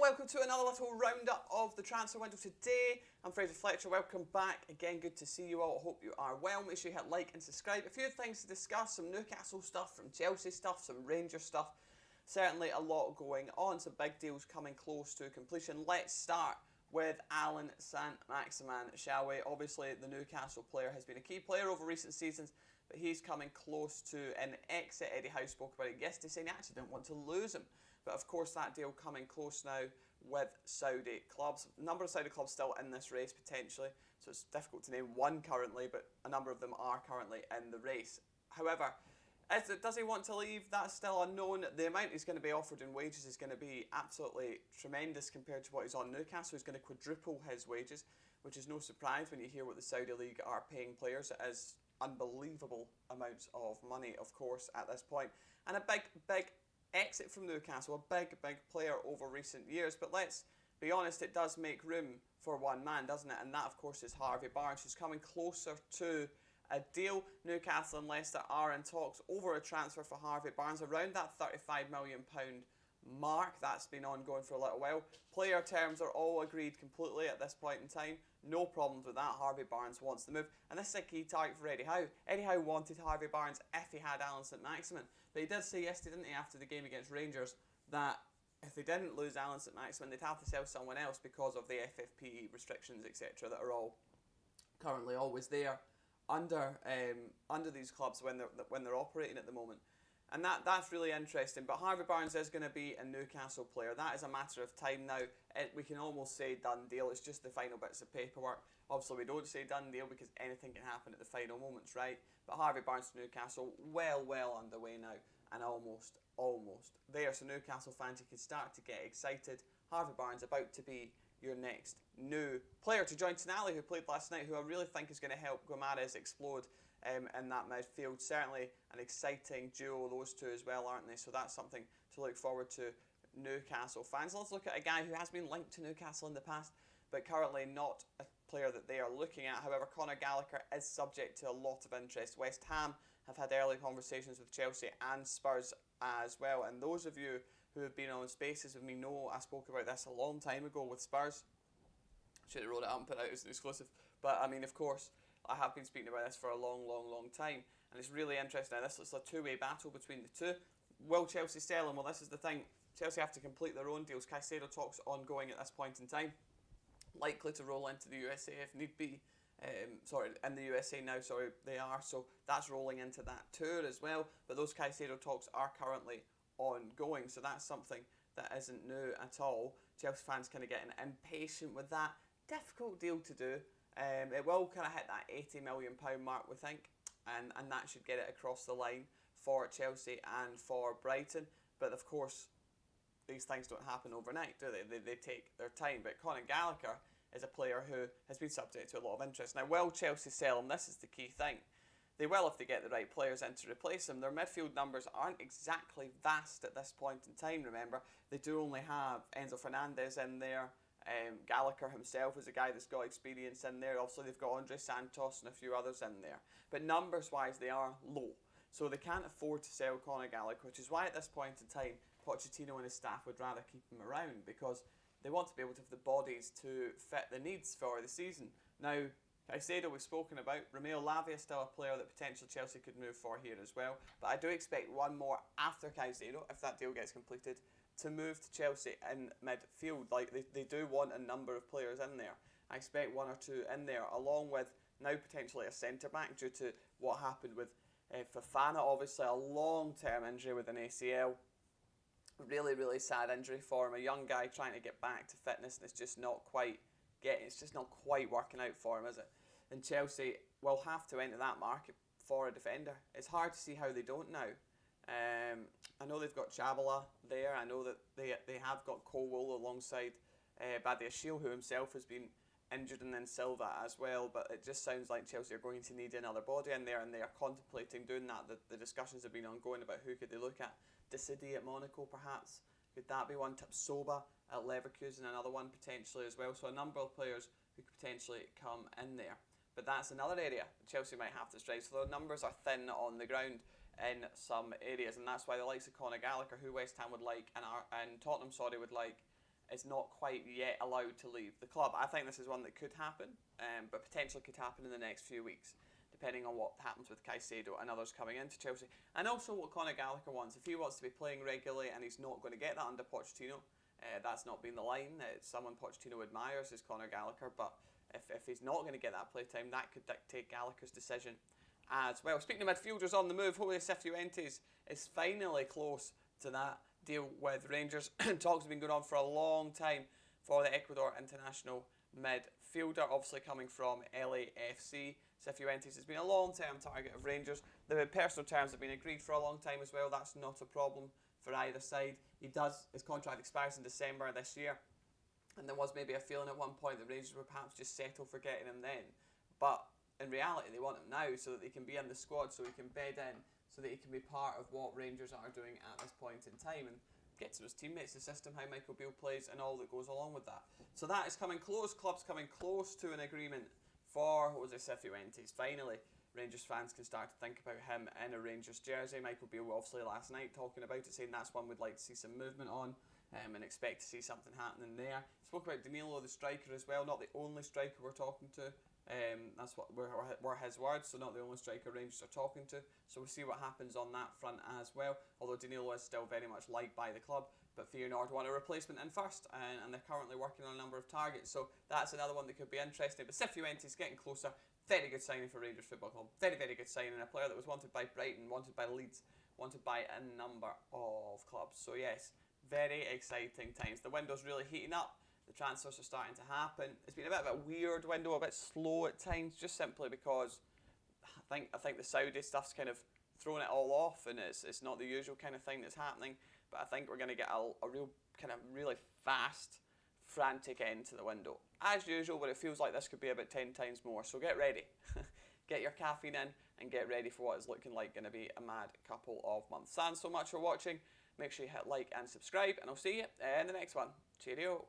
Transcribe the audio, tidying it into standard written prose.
welcome to another little roundup of the transfer window today. I'm Fraser Fletcher, welcome back. Again, good to see you all. I hope you are well. Make sure you hit like and subscribe. A few things to discuss, some Newcastle stuff, some Chelsea stuff, some Rangers stuff. Certainly a lot going on, some big deals coming close to completion. Let's start with Allan Saint-Maximin, shall we? Obviously, the Newcastle player has been a key player over recent seasons, but he's coming close to an exit. Eddie Howe spoke about it yesterday, saying he actually didn't want to lose him. But of course, that deal coming close now with Saudi clubs. A number of Saudi clubs still in this race potentially, so it's difficult to name one currently, but a number of them are currently in the race. However, does he want to leave? That's still unknown. The amount he's going to be offered in wages is going to be absolutely tremendous compared to what he's on Newcastle. He's going to quadruple his wages, which is no surprise when you hear what the Saudi League are paying players. It is unbelievable amounts of money, of course, at this point. And a big exit from Newcastle, a big player over recent years. But let's be honest, it does make room for one man, doesn't it? And that, of course, is Harvey Barnes, who's coming closer to a deal. Newcastle and Leicester are in talks over a transfer for Harvey Barnes around that £35 million mark. That's been ongoing for a little while. Player terms are all agreed completely at this point in time. No problems with that. Harvey Barnes wants the move, and this is a key target for Eddie Howe. Eddie Howe wanted Harvey Barnes if he had Allan Saint-Maximin, but he did say yesterday, didn't he, after the game against Rangers, that if they didn't lose Allan Saint-Maximin, they'd have to sell someone else because of the FFP restrictions, etc., that are all currently always there under these clubs when they're operating at the moment. And that's really interesting. But Harvey Barnes is going to be a Newcastle player. That is a matter of time now. We can almost say done deal. It's just the final bits of paperwork. Obviously, we don't say done deal because anything can happen at the final moments, right? But Harvey Barnes to Newcastle, well underway now, and almost there. So Newcastle fans, you can start to get excited. Harvey Barnes about to be your next new player to join Tonali, who played last night, who I really think is going to help Gomares explode in that midfield. Certainly an exciting duo, those two as well, aren't they? So that's something to look forward to, Newcastle fans. Let's look at a guy who has been linked to Newcastle in the past, but currently not a player that they are looking at. However, Conor Gallagher is subject to a lot of interest. West Ham have had early conversations with Chelsea and Spurs as well. And those of you who have been on Spaces with me know I spoke about this a long time ago with Spurs. Should have wrote it up and put it out as an exclusive. But I mean, of course, I have been speaking about this for a long time. And it's really interesting. Now, this is a two-way battle between the two. Will Chelsea sell him? Well, this is the thing. Chelsea have to complete their own deals. Caicedo talks ongoing at this point in time. Likely to roll into the USA if need be. In the USA now, they are. So that's rolling into that tour as well. But those Caicedo talks are currently ongoing. So that's something that isn't new at all. Chelsea fans kind of getting impatient with that. Difficult deal to do. It will kind of hit that £80 million mark, we think. And that should get it across the line for Chelsea and for Brighton. But of course, these things don't happen overnight, do they? They take their time. But Conor Gallagher is a player who has been subject to a lot of interest. Now, will Chelsea sell him? This is the key thing. They will if they get the right players in to replace him. Their midfield numbers aren't exactly vast at this point in time, remember. They do only have Enzo Fernandez in there. Gallagher himself is a guy that's got experience in there. Also, they've got Andre Santos and a few others in there. But numbers-wise, they are low. So they can't afford to sell Conor Gallagher, which is why at this point in time, Pochettino and his staff would rather keep him around because they want to be able to have the bodies to fit the needs for the season. Now, Caicedo we've spoken about. Romeo Lavia still a player that potentially Chelsea could move for here as well. But I do expect one more after Caicedo, if that deal gets completed, to move to Chelsea in midfield. Like they do want a number of players in there. I expect one or two in there, along with now potentially a centre-back due to what happened with Fofana. Obviously a long-term injury with an ACL. Really sad injury for him. A young guy trying to get back to fitness, and it's just not quite working out for him, is it? And Chelsea will have to enter that market for a defender. It's hard to see how they don't now. I know they've got Chabala there. I know that they have got Colwill alongside Badiashile, who himself has been injured, and then Silva as well. But it just sounds like Chelsea are going to need another body in there, and they are contemplating doing that. The discussions have been ongoing about who could they look at. De City at Monaco, perhaps. Could that be one? Tapsoba at Leverkusen, another one potentially as well. So a number of players who could potentially come in there. But that's another area Chelsea might have to strike. So the numbers are thin on the ground in some areas, and that's why the likes of Conor Gallagher, who West Ham would like, and Tottenham would like, is not quite yet allowed to leave the club. I think this is one that could happen, but potentially could happen in the next few weeks, depending on what happens with Caicedo and others coming into Chelsea. And also what Conor Gallagher wants. If he wants to be playing regularly and he's not going to get that under Pochettino, that's not been the line. Someone Pochettino admires is Conor Gallagher, but if he's not going to get that playtime, that could dictate Gallagher's decision as well. Speaking of midfielders on the move, Jose Cifuentes is finally close to that deal with Rangers. Talks have been going on for a long time for the Ecuador international midfielder, obviously coming from LAFC. Cifuentes has been a long-term target of Rangers. The personal terms have been agreed for a long time as well. That's not a problem for either side. His contract expires in December this year, and there was maybe a feeling at one point that Rangers would perhaps just settle for getting him then. But in reality, they want him now so that they can be in the squad, so he can bed in, so that he can be part of what Rangers are doing at this point in time and get to his teammates, the system, how Michael Beale plays, and all that goes along with that. So that is coming close. Club's coming close to an agreement for Jose Cifuentes. Finally, Rangers fans can start to think about him in a Rangers jersey. Michael Beale obviously last night talking about it, saying that's one we'd like to see some movement on, and expect to see something happening there. Spoke about Danilo, the striker, as well. Not the only striker we're talking to. That's what were his words, so not the only striker Rangers are talking to. So we'll see what happens on that front as well. Although Danilo is still very much liked by the club, but Feyenoord want a replacement in first, and they're currently working on a number of targets. So that's another one that could be interesting. But Cifuentes getting closer. Very good signing for Rangers Football Club. Very, very good signing. A player that was wanted by Brighton, wanted by Leeds, wanted by a number of clubs. So yes, very exciting times. The window's really heating up. The transfers are starting to happen. It's been a bit of a weird window, a bit slow at times, just simply because I think the Saudi stuff's kind of thrown it all off, and it's not the usual kind of thing that's happening. But I think we're going to get a real kind of really fast, frantic end to the window, as usual. But it feels like this could be about 10 times more. So get ready, get your caffeine in, and get ready for what is looking like going to be a mad couple of months. Thanks so much for watching. Make sure you hit like and subscribe, and I'll see you in the next one. Cheerio.